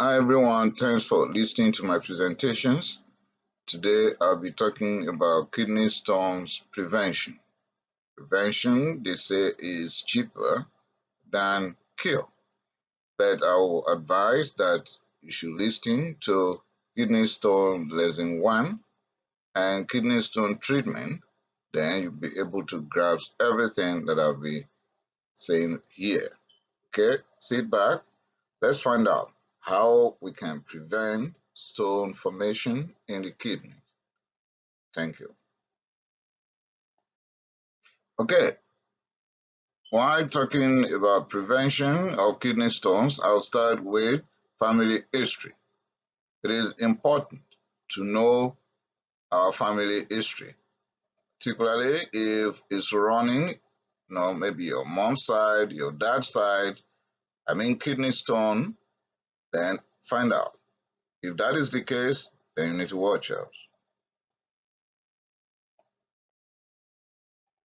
Hi everyone, thanks for listening to my presentations. Today I'll be talking about kidney stones prevention. Prevention, they say, is cheaper than cure, but I will advise that you should listen to kidney stone lesson 1 and kidney stone treatment. Then you'll be able to grasp everything that I'll be saying here. Okay, sit back. Let's find out how we can prevent stone formation in the kidney. Thank you. Okay, while talking about prevention of kidney stones, I'll start with family history. It is important to know our family history, particularly if it's running, maybe your mom's side, your dad's side, kidney stone, then find out. If that is the case, then you need to watch out.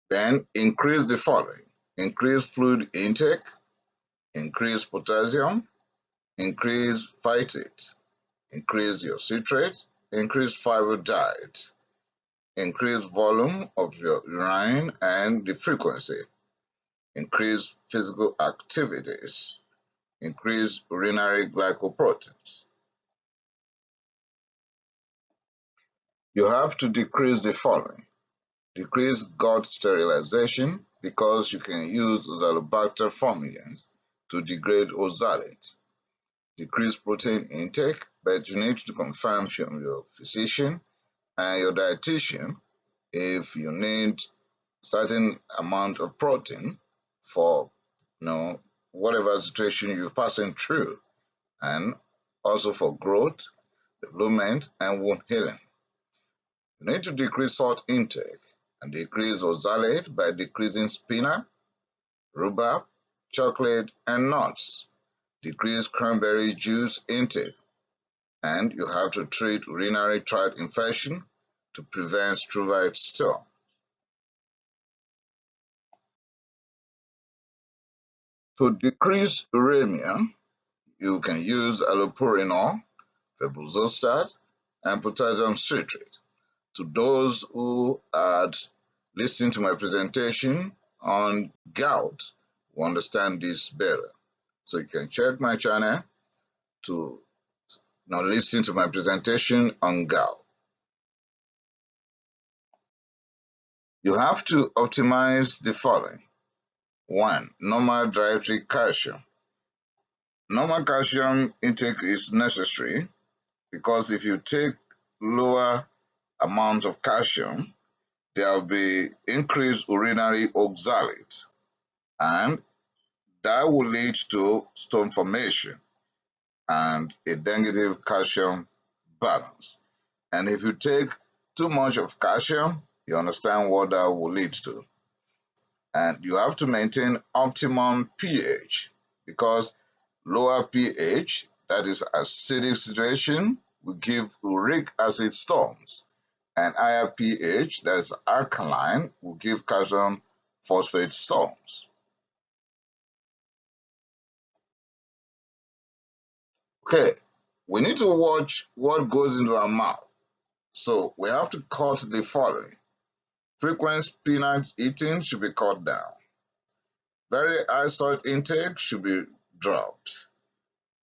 Then increase the following: increase fluid intake, increase potassium, increase phytate, increase your citrate, increase fiber diet, increase volume of your urine and the frequency, increase physical activities, increase urinary glycoproteins. You have to decrease the following: decrease gut sterilization because you can use Oxalobacter formians to degrade oxalate. Decrease protein intake, but you need to confirm from your physician and your dietitian if you need certain amount of protein for whatever situation you're passing through, and also for growth, development, and wound healing. You need to decrease salt intake and decrease oxalate by decreasing spinach, rhubarb, chocolate, and nuts. Decrease cranberry juice intake, and you have to treat urinary tract infection to prevent struvite stone. To decrease uremia, you can use allopurinol, febuxostat, and potassium citrate. To those who had listened to my presentation on gout, will understand this better. So you can check my channel to listen to my presentation on gout. You have to optimize the following. 1. Normal dietary calcium. Normal calcium intake is necessary because if you take lower amount of calcium, there will be increased urinary oxalate, and that will lead to stone formation and a negative calcium balance. And if you take too much of calcium, you understand what that will lead to. And you have to maintain optimum pH because lower pH, that is acidic situation, will give uric acid stones, and higher pH, that is alkaline, will give calcium phosphate stones. Okay, we need to watch what goes into our mouth. So we have to cut the following. Frequent spinach eating should be cut down. Very high salt intake should be dropped.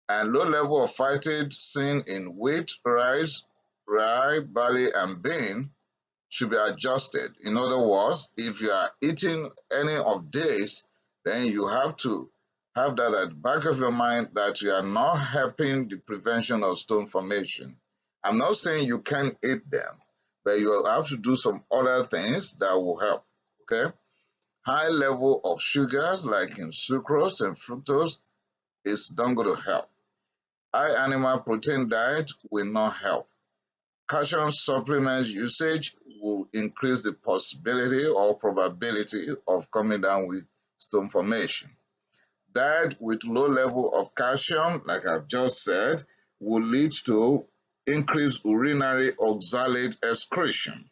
And low level of phytate seen in wheat, rice, rye, barley, and bean should be adjusted. In other words, if you are eating any of these, then you have to have that at the back of your mind that you are not helping the prevention of stone formation. I'm not saying you can't eat them, but you will have to do some other things that will help, okay? High level of sugars like in sucrose and fructose is not going to help. High animal protein diet will not help. Calcium supplements usage will increase the possibility or probability of coming down with stone formation. Diet with low level of calcium, like I've just said, will lead to increased urinary oxalate excretion,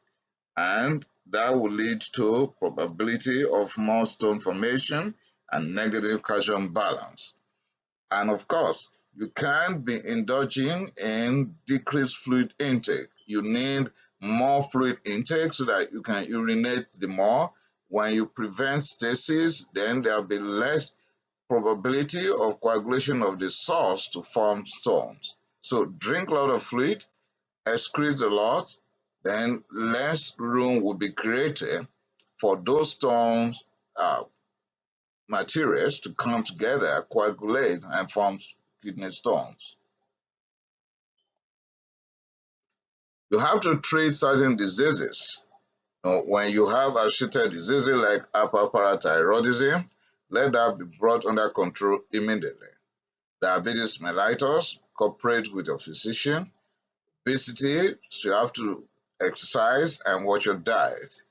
and that will lead to probability of more stone formation and negative calcium balance. And of course, you can't be indulging in decreased fluid intake. You need more fluid intake so that you can urinate the more. When you prevent stasis, then there'll be less probability of coagulation of the source to form stones. So drink a lot of fluid, excrete a lot, then less room will be created for those stones materials to come together, coagulate, and form kidney stones. You have to treat certain diseases. When you have associated diseases like hyperparathyroidism, let that be brought under control immediately. Diabetes mellitus, cooperate with your physician. Obesity, so you have to exercise and watch your diet.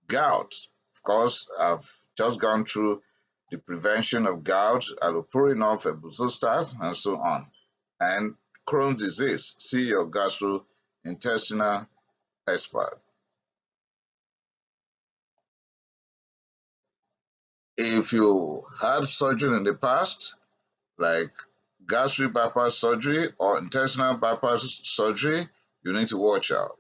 Gout, of course, I've just gone through the prevention of gout, allopurinol, febuxostat, and so on. And Crohn's disease, see your gastrointestinal expert. If you had surgery in the past, like gastric bypass surgery or intestinal bypass surgery, you need to watch out.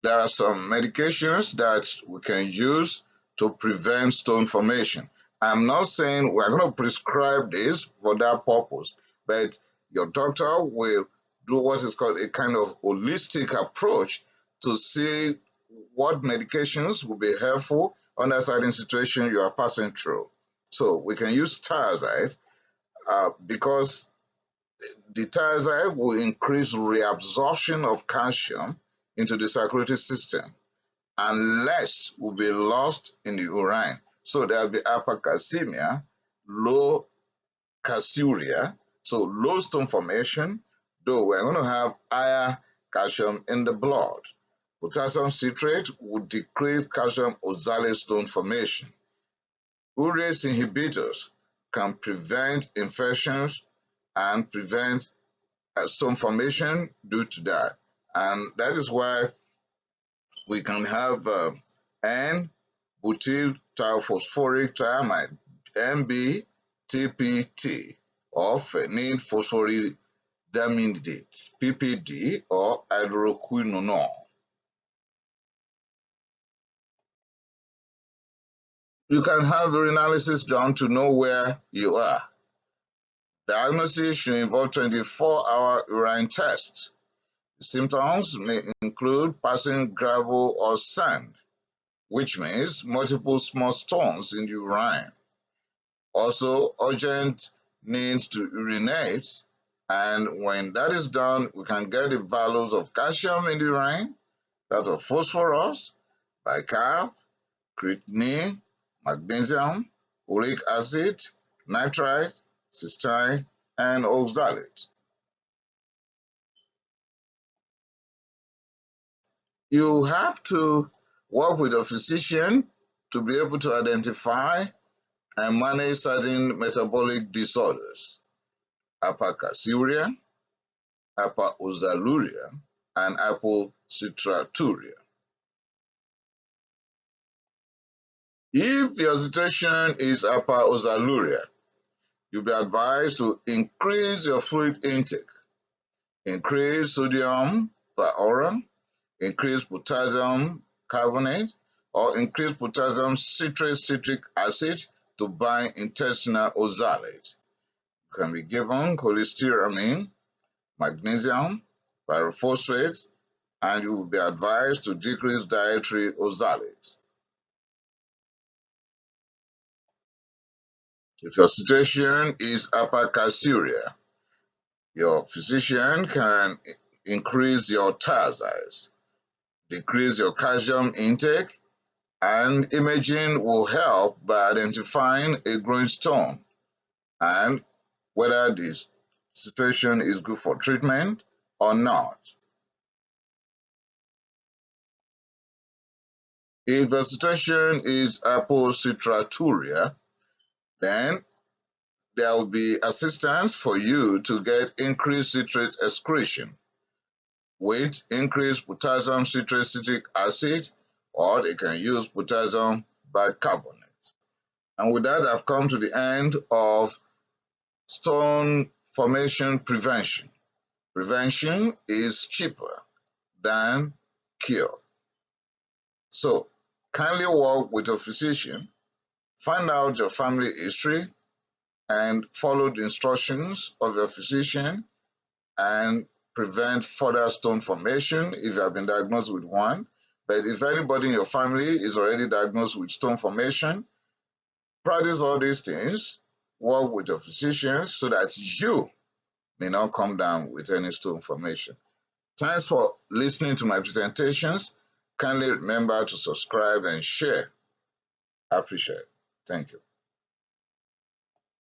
There are some medications that we can use to prevent stone formation. I'm not saying we're going to prescribe this for that purpose, but your doctor will do what is called a kind of holistic approach to see what medications will be helpful under certain situation you are passing through. So we can use thiazide because the thiazide will increase reabsorption of calcium into the circulatory system, and less will be lost in the urine. So there will be hypercalciuria, low calciuria, so low stone formation, though we're going to have higher calcium in the blood. Potassium citrate will decrease calcium oxalate stone formation. Urease inhibitors can prevent infections and prevent stone formation due to that. And that is why we can have N-butyl-thiophosphoric thiamide, MBTPT, or phenylphosphoridaminidate, PPD, or hydroquinonol. You can have urinalysis done to know where you are. Diagnosis should involve 24-hour urine test. Symptoms may include passing gravel or sand, which means multiple small stones in the urine. Also, urgent needs to urinate, and when that is done, we can get the values of calcium in the urine, that of phosphorus, bicarb, creatinine, magnesium, uric acid, nitrite, cysteine, and oxalate. You have to work with a physician to be able to identify and manage certain metabolic disorders: Hypercalciuria, Hyperoxaluria, and Hypocitraturia. If your situation is Hyperoxaluria, you'll be advised to increase your fluid intake, increase sodium perorate, increase potassium carbonate, or increase potassium citric acid to bind intestinal oxalate. You can be given cholestyramine, magnesium, pyrophosphate, and you will be advised to decrease dietary oxalate. If your situation is hypercalciuria, your physician can increase your thiazide, decrease your calcium intake, and imaging will help by identifying a growing stone and whether this situation is good for treatment or not. If the situation is Hypocitraturia, then there will be assistance for you to get increased citrate excretion with increased potassium citric acid, or they can use potassium bicarbonate. And with that, I've come to the end of stone formation prevention. Prevention is cheaper than cure. So kindly work with a physician, find out your family history, and follow the instructions of your physician and prevent further stone formation if you have been diagnosed with one. But if anybody in your family is already diagnosed with stone formation, practice all these things, work with your physician so that you may not come down with any stone formation. Thanks for listening to my presentations. Kindly remember to subscribe and share. I appreciate it. Thank you.